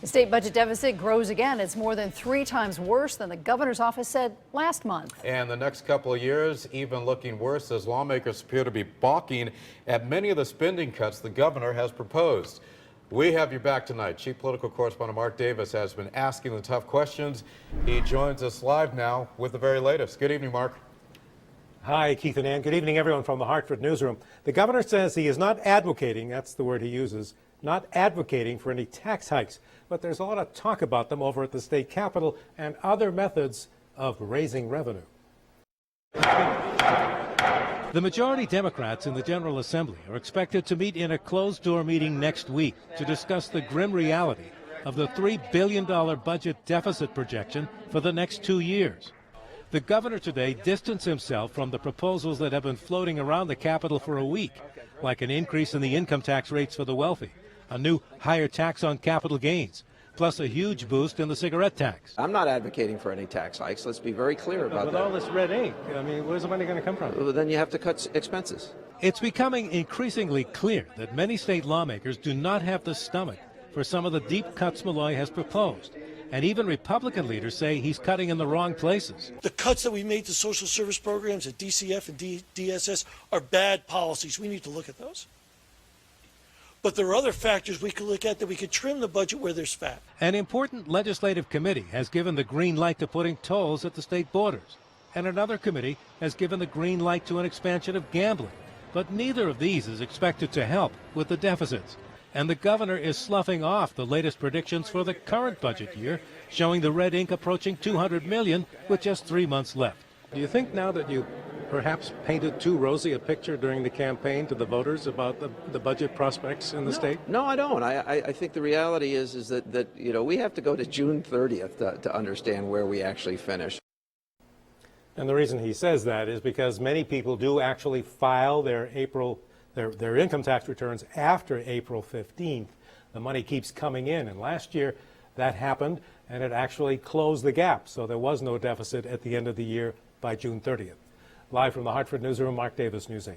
The state budget deficit grows again. It's more than 3 times worse than the governor's office said last month. And the next couple of years, even looking worse as lawmakers appear to be balking at many of the spending cuts the governor has proposed. We have you back tonight. Chief Political Correspondent Mark Davis has been asking the tough questions. He joins us live now with the very latest. Good evening, Mark. Hi, Keith and Ann. Good evening, everyone from the Hartford newsroom. The governor says he is not advocating, that's the word he uses, not advocating for any tax hikes. But there's a lot of talk about them over at the state capitol and other methods of raising revenue. The majority Democrats in the General Assembly are expected to meet in a closed-door meeting next week to discuss the grim reality of the $3 billion budget deficit projection for the next 2 years. The governor today distanced himself from the proposals that have been floating around the Capitol for a week, like an increase in the income tax rates for the wealthy, a new higher tax on capital gains, plus a huge boost in the cigarette tax. I'm not advocating for any tax hikes. Let's be very clear about that. With all this red ink, I mean, where's the money going to come from? Well, then you have to cut expenses. It's becoming increasingly clear that many state lawmakers do not have the stomach for some of the deep cuts Malloy has proposed. And even Republican leaders say he's cutting in the wrong places. The cuts that we made to social service programs at DCF and DSS are bad policies. We need to look at those. But there are other factors we could look at that we could trim the budget where there's fat. An important legislative committee has given the green light to putting tolls at the state borders. And another committee has given the green light to an expansion of gambling. But neither of these is expected to help with the deficits. And the governor is sloughing off the latest predictions for the current budget year, showing the red ink approaching $200 million with just 3 months left. Do you think now that you perhaps painted too rosy a picture during the campaign to the voters about the budget prospects in the state? No, I don't. I think the reality is that you know, we have to go to June 30th to understand where we actually finish. And the reason he says that is because many people do actually file their their income tax returns after April 15th. The money keeps coming in, and last year that happened, and it actually closed the gap, so there was no deficit at the end of the year by June 30th. Live from the Hartford newsroom, Mark Davis, News 8.